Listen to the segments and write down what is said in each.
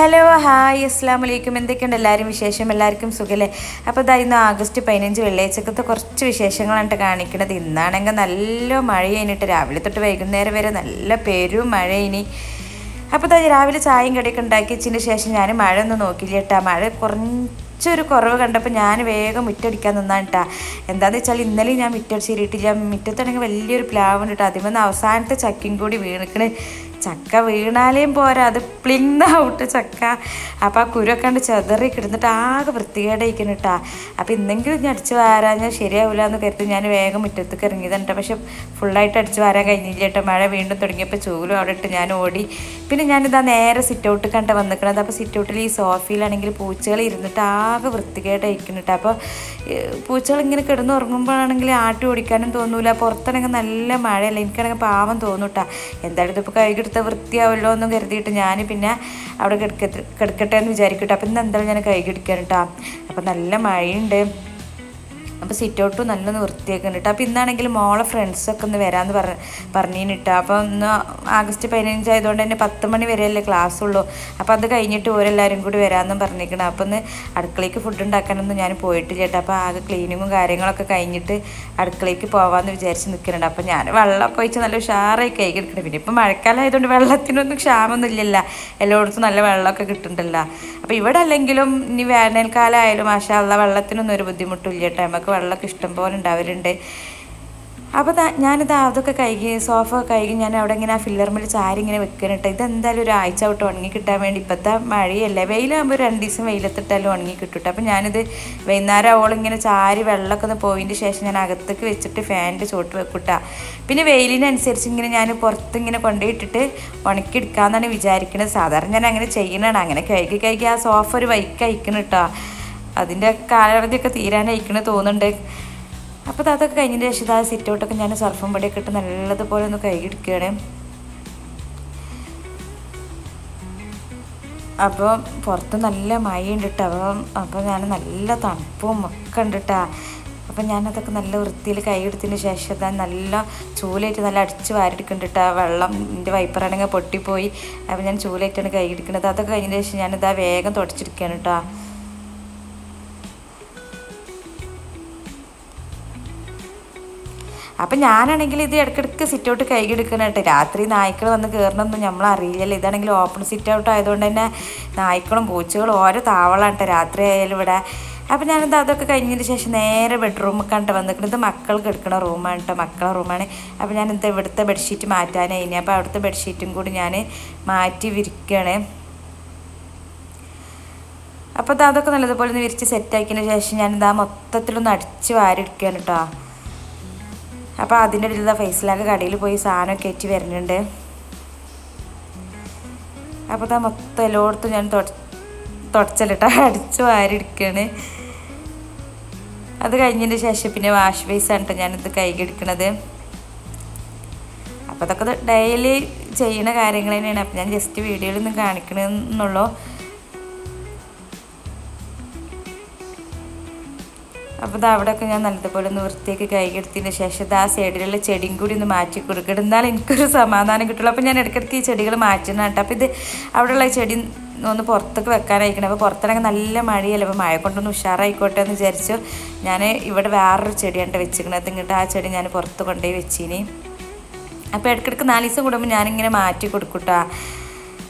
Hello hi അസ്സാം വലൈക്കും. എന്തൊക്കെയുണ്ട് എല്ലാവരും വിശേഷം? എല്ലാവർക്കും സുഖമല്ലേ? അപ്പോൾ ഇതാ ഇന്ന് ആഗസ്റ്റ് 15 വെള്ളിയാഴ്ചക്കത്തെ കുറച്ച് വിശേഷങ്ങളാണ് കാണിക്കുന്നത്. ഇന്നാണെങ്കിൽ നല്ല മഴ കഴിഞ്ഞിട്ട് രാവിലെ തൊട്ട് വൈകുന്നേരം വരെ നല്ല പെരും മഴ ഇനി. അപ്പോൾ ഇതാ രാവിലെ ചായയും കടിയൊക്കെ ഉണ്ടാക്കി വെച്ചതിന് ശേഷം ഞാൻ മഴ ഒന്നും നോക്കില്ല കേട്ടോ. മഴ കുറച്ചൊരു കുറവ് കണ്ടപ്പോൾ ഞാൻ വേഗം മുറ്റടിക്കാൻ നിന്നാണ് കേട്ടോ. എന്താണെന്ന് വെച്ചാൽ ഇന്നലെ ഞാൻ മുറ്റടിച്ചിട്ടില്ല. മുറ്റത്താണെങ്കിൽ വലിയൊരു പ്ലാവുണ്ട് കേട്ടോ. അതിൽ നിന്ന് അവസാനത്തെ ചക്കയും കൂടി വീണിക്കണ്. ചക്ക വീണാലേയും പോരാ, അത് പ്ലിങ്ങാവട്ടെ ചക്ക. അപ്പോൾ ആ കുരുവൊക്കെ കണ്ട് ചെതറി കിടന്നിട്ട് ആകെ വൃത്തികേടായിരിക്കണം കേട്ടോ. അപ്പോൾ ഇന്നെങ്കിലും ഞാൻ അടിച്ച് വാരാൻ ഞാൻ ശരിയാവില്ല എന്ന് കരുതി ഞാൻ വേഗം മുറ്റത്തേക്ക് ഇറങ്ങിയതുണ്ട്. പക്ഷെ ഫുള്ളായിട്ട് അടിച്ച് വാരാൻ കഴിഞ്ഞില്ല കേട്ടോ. മഴ വീണ്ടും തുടങ്ങിയപ്പോൾ ചൂലും അവിടെ ഇട്ട് ഞാൻ ഓടി. പിന്നെ ഞാനിതാ നേരെ സിറ്റ് ഔട്ട് കണ്ട വന്നിക്കണത്. അപ്പോൾ സിറ്റ് ഔട്ടിൽ ഈ സോഫയിലാണെങ്കിൽ പൂച്ചകൾ ഇരുന്നിട്ട് ആകെ വൃത്തികേടായിരിക്കണം കേട്ടോ. അപ്പോൾ പൂച്ചകൾ ഇങ്ങനെ കിടന്ന് ഉറങ്ങുമ്പോഴാണെങ്കിൽ ആട്ടി ഓടിക്കാനും തോന്നൂല. പുറത്താണെങ്കിൽ നല്ല മഴയല്ല, എനിക്കാണെങ്കിൽ പാവം തോന്നും കേട്ടോ. എന്തായാലും ഇതിപ്പോൾ കഴുകിയെടുത്ത വൃത്തിയാവല്ലോ എന്നും കരുതിയിട്ട് ഞാൻ പിന്നെ അവിടെ കിടക്കട്ടെ എന്ന് വിചാരിക്കട്ടെ. അപ്പം ഇന്ന് എന്തായാലും ഞാൻ കഴുകിയെടുക്കാൻ കേട്ടോ. അപ്പം നല്ല മഴയുണ്ട്. അപ്പോൾ സിറ്റ് ഔട്ടും നല്ലൊന്ന് വൃത്തിയാക്കുന്നുണ്ട് കേട്ടോ. അപ്പോൾ ഇന്നാണെങ്കിൽ മോളെ ഫ്രണ്ട്സൊക്കെ ഒന്ന് വരാമെന്ന് പറഞ്ഞിന് കേട്ടോ. അപ്പോൾ ഇന്ന് ആഗസ്റ്റ് 15 ആയതുകൊണ്ട് തന്നെ 10 മണി വരെയല്ലേ ക്ലാസ് ഉള്ളൂ. അപ്പോൾ അത് കഴിഞ്ഞിട്ട് ഓരെല്ലാവരും കൂടി വരാമെന്നും പറഞ്ഞിരിക്കണം. അപ്പോൾ ഒന്ന് അടുക്കളയ്ക്ക് ഫുഡ് ഉണ്ടാക്കാനൊന്നും ഞാൻ പോയിട്ടില്ല കേട്ടോ. അപ്പോൾ ആകെ ക്ലീനിങ്ങും കാര്യങ്ങളൊക്കെ കഴിഞ്ഞിട്ട് അടുക്കളയ്ക്ക് പോകാമെന്ന് വിചാരിച്ച് നിൽക്കുന്നുണ്ട്. അപ്പോൾ ഞാൻ വെള്ളമൊക്കെ ഒഴിച്ച് നല്ല ഉഷാറായി കൈ എടുക്കണം. പിന്നെ ഇപ്പോൾ മഴക്കാലം ആയതുകൊണ്ട് വെള്ളത്തിനൊന്നും ക്ഷാമൊന്നും ഇല്ലല്ലോ, എല്ലായിടത്തും നല്ല വെള്ളമൊക്കെ കിട്ടുന്നുണ്ടല്ലോ. അപ്പോൾ ഇവിടെ അല്ലെങ്കിലും ഇനി വേനൽക്കാലം ആയാലും മാഷാ അല്ലാ വെള്ളത്തിനൊന്നും ഒരു ബുദ്ധിമുട്ടില്ല കേട്ടോ. നമുക്ക് വെള്ളമൊക്കെ ഇഷ്ടം പോലെ ഉണ്ടാവലുണ്ട്. അപ്പോൾ ഞാനിത് അതൊക്കെ കഴുകി സോഫ കഴുകി ഞാൻ അവിടെ ഇങ്ങനെ ആ ഫില്ലർമിൽ ചാരി ഇങ്ങനെ വെക്കണം കേട്ടോ. ഇതെന്തായാലും ഒരു ആഴ്ച തൊട്ട് ഉണങ്ങി കിട്ടാൻ വേണ്ടി. ഇപ്പോഴത്തെ മഴയല്ലേ, വെയിലാകുമ്പോൾ 2 ദിവസം വെയിലത്തിട്ടാലും ഉണങ്ങി കിട്ടും. അപ്പോൾ ഞാനിത് വൈകുന്നേരം അവളിങ്ങനെ ചാരി വെള്ളമൊക്കെ ഒന്ന് പോയതിൻ്റെ ശേഷം ഞാൻ അകത്തേക്ക് വെച്ചിട്ട് ഫാനിൻ്റെ ചോട്ട് വെക്കൂട്ടാ. പിന്നെ വെയിലിനനുസരിച്ച് ഇങ്ങനെ ഞാൻ പുറത്ത് ഇങ്ങനെ കൊണ്ടുപോയിട്ടിട്ട് ഉണക്കിയെടുക്കാമെന്നാണ് വിചാരിക്കുന്നത്. സാധാരണ ഞാൻ അങ്ങനെ ചെയ്യണതാണ്. അങ്ങനെ കഴുകി ആ സോഫ ഒരു വൈക്ക് അയക്കണം കേട്ടോ. അതിൻ്റെ കാലാവധിയൊക്കെ തീരാനയക്കണ തോന്നുന്നുണ്ട്. അപ്പോൾ അതൊക്കെ കഴിഞ്ഞതിന് ശേഷം ആ സിറ്റ് ഔട്ടൊക്കെ ഞാൻ സർഫും പൊടിയൊക്കെ ഇട്ട് നല്ലതുപോലെ ഒന്ന് കഴുകിയെടുക്കുകയാണ്. അപ്പോൾ പുറത്ത് നല്ല മഴയുണ്ട് കേട്ടോ. അപ്പോൾ ഞാൻ നല്ല തണുപ്പും ഒക്കെ ഉണ്ട് കേട്ടോ. അപ്പം ഞാനതൊക്കെ നല്ല വൃത്തിയിൽ കൈയെടുത്തതിന് ശേഷം ഞാൻ നല്ല ചൂലായിട്ട് നല്ല അടിച്ച് വാരിയെടുക്കുന്നുണ്ട് കേട്ടോ. വെള്ളം എൻ്റെ വൈപ്പറാണെങ്കിൽ പൊട്ടിപ്പോയി. അപ്പോൾ ഞാൻ ചൂലായിട്ടാണ് കൈ എടുക്കുന്നത്. അതൊക്കെ കഴിഞ്ഞതിന് ശേഷം ഞാനിതാ വേഗം തുടച്ചെടുക്കുകയാണ് കേട്ടോ. അപ്പം ഞാനാണെങ്കിൽ ഇത് ഇടയ്ക്കിടയ്ക്ക് സിറ്റ് ഔട്ട് കൈകിടക്കണം കേട്ടോ. രാത്രി നായ്ക്കൾ വന്ന് കയറണമെന്നും നമ്മളറിയില്ലല്ലോ. ഇതാണെങ്കിൽ ഓപ്പൺ സിറ്റ് ഔട്ട് ആയതുകൊണ്ട് തന്നെ നായ്ക്കളും പൂച്ചകളും ഓരോ താവളാണ് കേട്ടോ രാത്രി ആയാലും ഇവിടെ. അപ്പം ഞാനിത് അതൊക്കെ കഴിഞ്ഞതിന് ശേഷം നേരെ ബെഡ്റൂമൊക്കെ വന്നിരിക്കുന്നത്. മക്കൾ കിടക്കുന്ന റൂമാണ് കേട്ടോ, മക്കളെ റൂമാണ്. അപ്പോൾ ഞാനിത് ഇവിടുത്തെ ബെഡ്ഷീറ്റ് മാറ്റാനായിനി. അപ്പോൾ അവിടുത്തെ ബെഡ്ഷീറ്റും കൂടി ഞാൻ മാറ്റി വിരിക്കുകയാണ്. അപ്പോൾ അതൊക്കെ നല്ലതുപോലെ ഒന്ന് വിരിച്ച് സെറ്റാക്കിയതിന് ശേഷം ഞാനിതാ മൊത്തത്തിലൊന്ന് അടിച്ച് വാരിയെടുക്കുകയാണ് കേട്ടോ. അപ്പോൾ അതിൻ്റെ ഇടയിൽ ഫേസിലാകെ കടയിൽ പോയി സാധനമൊക്കെ ഏറ്റി വരുന്നുണ്ട്. അപ്പോൾ മൊത്തം എല്ലായിടത്തും ഞാൻ തുടച്ചല്ലിട്ടോ അടിച്ച് വാരിയെടുക്കുകയാണ്. അത് കഴിഞ്ഞതിന് ശേഷം പിന്നെ വാഷ് ബേസാണ് കേട്ടോ ഞാനിത് കഴുകിയെടുക്കണത്. അപ്പോൾ അതൊക്കെ ഡെയിലി ചെയ്യുന്ന കാര്യങ്ങൾ തന്നെയാണ്. അപ്പോൾ ഞാൻ ജസ്റ്റ് വീഡിയോയിലൊന്നും കാണിക്കണമെന്നുള്ളൂ. അപ്പോൾ ഇത് അവിടെയൊക്കെ ഞാൻ നല്ലതുപോലെ ഒന്ന് വൃത്തിയാക്കി കൈകെടുത്തതിന് ശേഷം ആ സൈഡിലുള്ള ചെടിയും കൂടി ഒന്ന് മാറ്റി കൊടുക്കണം. എന്നാലും എനിക്കൊരു സമാധാനം കിട്ടുള്ളൂ. അപ്പോൾ ഞാൻ ഇടയ്ക്കിടയ്ക്ക് ഈ ചെടികൾ മാറ്റുന്ന കേട്ടോ. അപ്പോൾ ഇത് അവിടെയുള്ള ചെടി ഒന്ന് പുറത്തേക്ക് വെക്കാനായിരിക്കണം. അപ്പോൾ പുറത്തിറങ്ങി നല്ല മഴയല്ലേ, അപ്പോൾ മഴ കൊണ്ടൊന്ന് ഉഷാറായിക്കോട്ടെ എന്ന് വിചാരിച്ചു ഞാൻ ഇവിടെ വേറൊരു ചെടിയാണ് വെച്ചിരിക്കണത്. ഇങ്ങോട്ട് ആ ചെടി ഞാൻ പുറത്ത് കൊണ്ടുപോയി വെച്ചിനി. അപ്പോൾ ഇടയ്ക്കിടയ്ക്ക് 4 ദിവസം കൂടുമ്പോൾ ഞാനിങ്ങനെ മാറ്റി കൊടുക്കൂട്ടാ.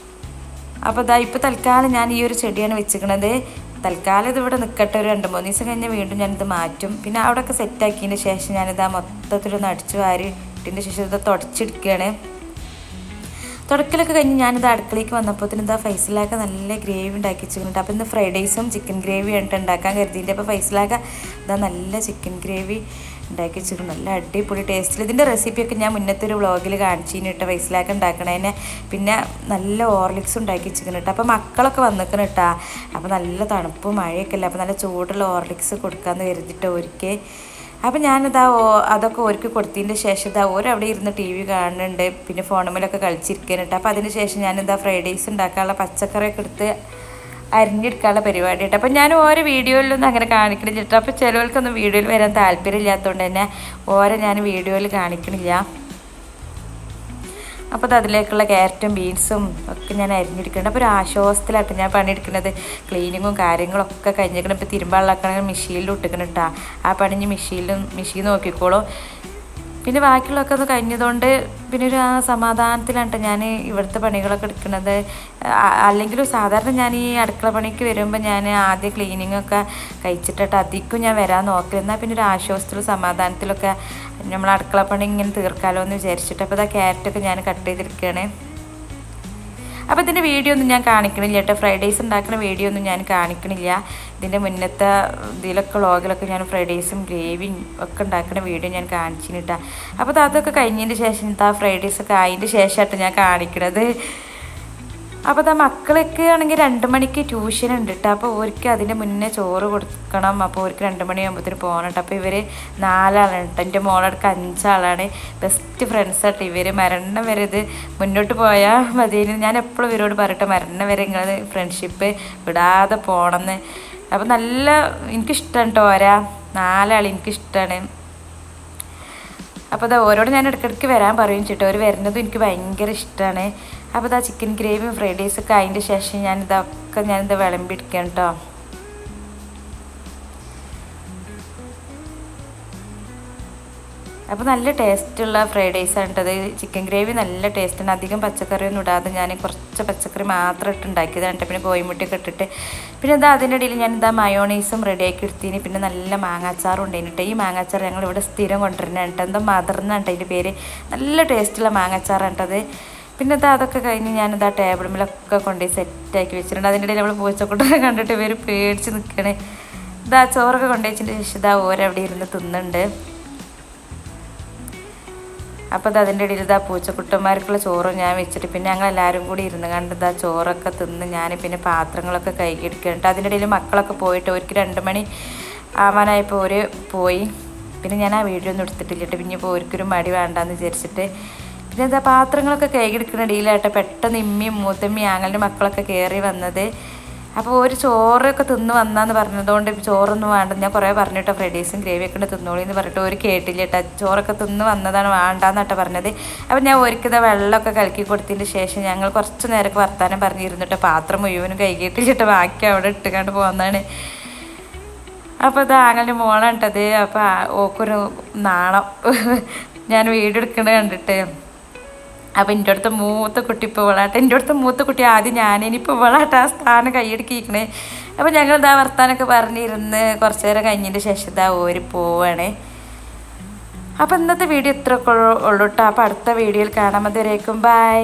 അപ്പോൾ ഇപ്പോൾ തൽക്കാലം ഞാൻ ഈ ഒരു ചെടിയാണ് വെച്ചിരിക്കണത്. തൽക്കാലം ഇതിവിടെ നിൽക്കട്ടെ. ഒരു 2-3 ദിവസം കഴിഞ്ഞ് വീണ്ടും ഞാനിത് മാറ്റും. പിന്നെ അവിടെയൊക്കെ സെറ്റാക്കിയതിന് ശേഷം ഞാനിത് മൊത്തത്തിലൊന്ന് അടിച്ച് വാരിയിട്ടതിന് ശേഷം ഇത് തുടച്ചെടുക്കുകയാണ്. തുടക്കലൊക്കെ കഴിഞ്ഞ് ഞാനിത് അടുക്കളയ്ക്ക് വന്നപ്പോഴത്തേനും ഫൈസലാക്ക നല്ല ഗ്രേവി ഉണ്ടാക്കി വെച്ചിട്ടുണ്ട്. അപ്പോൾ ഇന്ന് ഫ്രൈഡ് റൈസും ചിക്കൻ ഗ്രേവി ആയിട്ട് ഉണ്ടാക്കാൻ കരുതിയിട്ട്. അപ്പോൾ ഫൈസലാക്ക നല്ല ചിക്കൻ ഗ്രേവി ഉണ്ടാക്കി വെച്ചിട്ടുണ്ട്. നല്ല അടിപൊളി ടേസ്റ്റിൽ. ഇതിൻ്റെ റെസിപ്പിയൊക്കെ ഞാൻ മുന്നത്തെ ഒരു വ്ളോഗിൽ കാണിച്ചിന് കേട്ടോ, ഫൈസലാക്ക ഉണ്ടാക്കണേനെ. പിന്നെ നല്ല ഓർലിക്സ് ഉണ്ടാക്കി വെച്ചിരിക്കുന്നു കേട്ടോ. അപ്പോൾ മക്കളൊക്കെ വന്നിക്കണം കേട്ടോ. അപ്പോൾ നല്ല തണുപ്പും മഴയൊക്കെ അല്ലേ, അപ്പോൾ നല്ല ചൂടുള്ള ഓർലിക്സ് കൊടുക്കാമെന്ന് കരുതിയിട്ട് ഒരിക്കൽ. അപ്പോൾ അതൊക്കെ ഒരുക്കി കൊടുത്തതിൻ്റെ ശേഷം ഓരവിടെ ഇരുന്ന് TV കാണുന്നുണ്ട്. പിന്നെ ഫോണുമേലൊക്കെ കളിച്ചിരിക്കാനുണ്ട്. അപ്പോൾ അതിന് ശേഷം ഞാനിതാ ഫ്രൈഡ് റൈസ് ഉണ്ടാക്കാനുള്ള പച്ചക്കറിയൊക്കെ എടുത്ത് അരിഞ്ഞെടുക്കാനുള്ള പരിപാടി കേട്ടോ. അപ്പോൾ ഞാൻ ഓരോ വീഡിയോയിലൊന്നും അങ്ങനെ കാണിക്കണില്ല കേട്ടോ. അപ്പോൾ ചിലവർക്കൊന്നും വീഡിയോയിൽ വരാൻ താല്പര്യമില്ലാത്തതുകൊണ്ട് തന്നെ ഞാൻ വീഡിയോയിൽ കാണിക്കണില്ല. അപ്പോൾ അത് അതിലേക്കുള്ള ക്യാരറ്റും ബീൻസും ഒക്കെ ഞാൻ അരിഞ്ഞെടുക്കുന്നുണ്ട്. അപ്പോൾ ഒരു ആശ്വാസത്തിലായിട്ട് ഞാൻ പണിയെടുക്കുന്നത്. ക്ലീനിങ്ങും കാര്യങ്ങളൊക്കെ കഴിഞ്ഞേക്കണം. ഇപ്പോൾ തിരുമ്പാളാക്കണമെങ്കിൽ മെഷീനിൽ ഇട്ടിക്കണം കേട്ടോ. ആ പണി മെഷീൻ നോക്കിക്കോളും. പിന്നെ ബാക്കിയുള്ളതൊക്കെ ഒന്ന് കഴിഞ്ഞതുകൊണ്ട് പിന്നെ ഒരു സമാധാനത്തിലാണ് ഞാൻ ഇവിടുത്തെ പണികളൊക്കെ എടുക്കുന്നത്. അല്ലെങ്കിലും സാധാരണ ഞാൻ ഈ അടുക്കള പണിക്ക് വരുമ്പോൾ ഞാൻ ആദ്യം ക്ലീനിങ്ങൊക്കെ കഴിച്ചിട്ടിട്ട് അധികം ഞാൻ വരാൻ നോക്കില്ല. എന്നാൽ പിന്നെ ഒരു ആശ്വാസത്തിലും സമാധാനത്തിലൊക്കെ നമ്മൾ അടുക്കള പണി ഇങ്ങനെ തീർക്കാമല്ലോ എന്ന് വിചാരിച്ചിട്ട്. അപ്പോൾ ക്യാരറ്റൊക്കെ ഞാൻ കട്ട് ചെയ്തെടുക്കുകയാണ്. അപ്പോൾ ഇതിൻ്റെ വീഡിയോ ഒന്നും ഞാൻ കാണിക്കണില്ല കേട്ടോ. ഫ്രൈഡ് റൈസ് ഉണ്ടാക്കുന്ന വീഡിയോ ഒന്നും ഞാൻ കാണിക്കണില്ല. ഇതിൻ്റെ മുന്നത്തെ ഇതിലൊക്കെ വ്ളോഗിലൊക്കെ ഞാൻ ഫ്രൈഡ് റൈസും ഗ്രേവിയും ഒക്കെ ഉണ്ടാക്കുന്ന വീഡിയോ ഞാൻ കാണിച്ചിന് കേട്ടോ. അപ്പോൾ അതൊക്കെ കഴിഞ്ഞതിന് ശേഷം ഫ്രൈഡ് റൈസൊക്കെ ആയതിൻ്റെ ശേഷമായിട്ട് ഞാൻ കാണിക്കണത്. അപ്പോൾ മക്കളൊക്കെ ആണെങ്കിൽ 2 മണിക്ക് ട്യൂഷൻ ഉണ്ട് കേട്ടോ. അപ്പോൾ അവർക്ക് അതിൻ്റെ മുന്നേ ചോറ് കൊടുക്കണം. അപ്പോൾ അവർക്ക് 2 മണിയാകുമ്പോഴത്തേന് പോകണം കേട്ടോ. അപ്പോൾ ഇവർ 4 ആളാണ് കേട്ടോ. എൻ്റെ മോളടുക്ക് 5 ആളാണ്. ബെസ്റ്റ് ഫ്രണ്ട്സായിട്ട് ഇവർ. മരണം വരെ ഇത് മുന്നോട്ട് പോയാൽ മതിയെന്ന് ഞാൻ എപ്പോഴും ഇവരോട് പറയട്ടെ, മരണം വരെ നിങ്ങൾ ഫ്രണ്ട്ഷിപ്പ് വിടാതെ പോകണമെന്ന്. അപ്പോൾ നല്ല എനിക്കിഷ്ടമാണ് കേട്ടോ. 4 ആൾ എനിക്കിഷ്ടമാണ്. അപ്പോൾ ഓരോട് ഞാൻ ഇടയ്ക്കിടയ്ക്ക് വരാൻ പറയും ചേട്ടോ. അവർ വരുന്നതും എനിക്ക് ഭയങ്കര ഇഷ്ടമാണ്. അപ്പോൾ ചിക്കൻ ഗ്രേവിയും ഫ്രൈഡ് റൈസൊക്കെ അതിൻ്റെ ശേഷം ഞാനിത് വിളമ്പിടിക്കാം കേട്ടോ. അപ്പോൾ നല്ല ടേസ്റ്റുള്ള ഫ്രൈഡ് റൈസാണ് കേട്ടത്. ചിക്കൻ ഗ്രേവി നല്ല ടേസ്റ്റാണ്. അധികം പച്ചക്കറിയൊന്നും ഇടാതെ ഞാൻ കുറച്ച് പച്ചക്കറി മാത്രം ഇട്ടുണ്ടാക്കിയതാണ് കേട്ടോ. പിന്നെ കോഴിമുട്ടയൊക്കെ ഇട്ടിട്ട് പിന്നെ അതിൻ്റെ ഇടയിൽ ഞാൻ മയോണൈസും റെഡിയാക്കി എടുത്തിന്. പിന്നെ നല്ല മാങ്ങാച്ചാറും ഉണ്ടായിരുന്നു. ഈ മാങ്ങാച്ചാർ ഞങ്ങൾ ഇവിടെ സ്ഥിരം കൊണ്ടുവരുന്നതാണ് കേട്ടോ. എന്തോ മദർന്നാണ് അതിൻ്റെ പേര്. നല്ല ടേസ്റ്റുള്ള മാങ്ങാച്ചാറാണ് കേട്ടത്. പിന്നെ അതൊക്കെ കഴിഞ്ഞ് ഞാനിതാ ടേബിളിലൊക്കെ കൊണ്ടുപോയി സെറ്റാക്കി വെച്ചിട്ടുണ്ട്. അതിൻ്റെ ഇടയിൽ നമ്മൾ പൂച്ചക്കുട്ടനെ കണ്ടിട്ട് ഇവർ പേടിച്ച് നിൽക്കണേ. ചോറൊക്കെ കൊണ്ടുവച്ചതിൻ്റെ ശേഷം ഓരവിടെ ഇരുന്ന് തിന്നുന്നുണ്ട്. അപ്പോൾ അതിൻ്റെ ഇടയിൽ പൂച്ചക്കുട്ടന്മാർക്കുള്ള ചോറും ഞാൻ വെച്ചിട്ട് പിന്നെ ഞങ്ങളെല്ലാവരും കൂടി ഇരുന്ന് കണ്ട് ചോറൊക്കെ തിന്ന് ഞാൻ പിന്നെ പാത്രങ്ങളൊക്കെ കഴുകിയെടുക്കുന്നുണ്ട്. അതിൻ്റെ ഇടയിൽ മക്കളൊക്കെ പോയിട്ട് അവർക്ക് 2 മണി ആവാനായപ്പോൾ അവർ പോയി. പിന്നെ ഞാൻ ആ വീഡിയോ ഒന്നും എടുത്തിട്ടില്ല കേട്ടോ. പിന്നെ ഇപ്പോൾ അവർക്കൊരു മടി വേണ്ടാന്ന് വിചാരിച്ചിട്ട് പിന്നെ പാത്രങ്ങളൊക്കെ കഴുകിയെടുക്കുന്ന ഇടയിലായിട്ട് പെട്ടെന്ന് ഇമ്മയും മൂത്തമ്മയും ആങ്ങളുടെ മക്കളൊക്കെ കയറി വന്നത്. അപ്പോൾ ഒരു ചോറൊക്കെ തിന്ന് വന്നാന്ന് പറഞ്ഞതുകൊണ്ട് ചോറൊന്നും വേണ്ട ഞാൻ കുറേ പറഞ്ഞിട്ടോ. ഫ്രൈഡ് റൈസും ഗ്രേവിയൊക്കെ ഉണ്ട് തിന്നോളി എന്ന് പറഞ്ഞിട്ട് ഒരു കേട്ടില്ല കേട്ടോ. ചോറൊക്കെ തിന്ന് വന്നതാണ് വേണ്ടാന്നാട്ടോ പറഞ്ഞത്. അപ്പോൾ ഞാൻ ഒരിക്കൽ വെള്ളമൊക്കെ കലക്കി കൊടുത്തതിന് ശേഷം ഞങ്ങൾ കുറച്ച് നേരമൊക്കെ വർത്താനം പറഞ്ഞിരുന്നിട്ട് പാത്രം മുഴുവനും കഴുകിയിട്ടില്ല. ബാക്കി അവിടെ ഇട്ടുകൊണ്ട് പോകുന്നതാണ്. അപ്പോൾ ആങ്ങളുടെ മോളാണ് കേട്ടത്. അപ്പോൾ ഓക്കൊരു നാണം ഞാൻ വീഡിയോ എടുക്കണത് കണ്ടിട്ട്. അപ്പോൾ എൻ്റെ അടുത്ത മൂത്ത കുട്ടി ഇപ്പോൾ ഇവളാട്ടെ. എൻ്റെ അടുത്ത മൂത്ത കുട്ടി ആദ്യം ഞാനിപ്പോൾ ഇവളാട്ടെ ആ സ്ഥാനം കൈയടക്കിയിരിക്കണേ. അപ്പോൾ ഞങ്ങൾ വർത്താനൊക്കെ പറഞ്ഞിരുന്ന് കുറച്ച് നേരം കഴിഞ്ഞതിൻ്റെ ശേഷം ഓര് പോവാണ്. അപ്പോൾ ഇന്നത്തെ വീഡിയോ ഇത്രയൊക്കെ ഉള്ളൂ കേട്ടോ. അപ്പോൾ അടുത്ത വീഡിയോയിൽ കാണാൻ. അതുവരേക്കും ബൈ.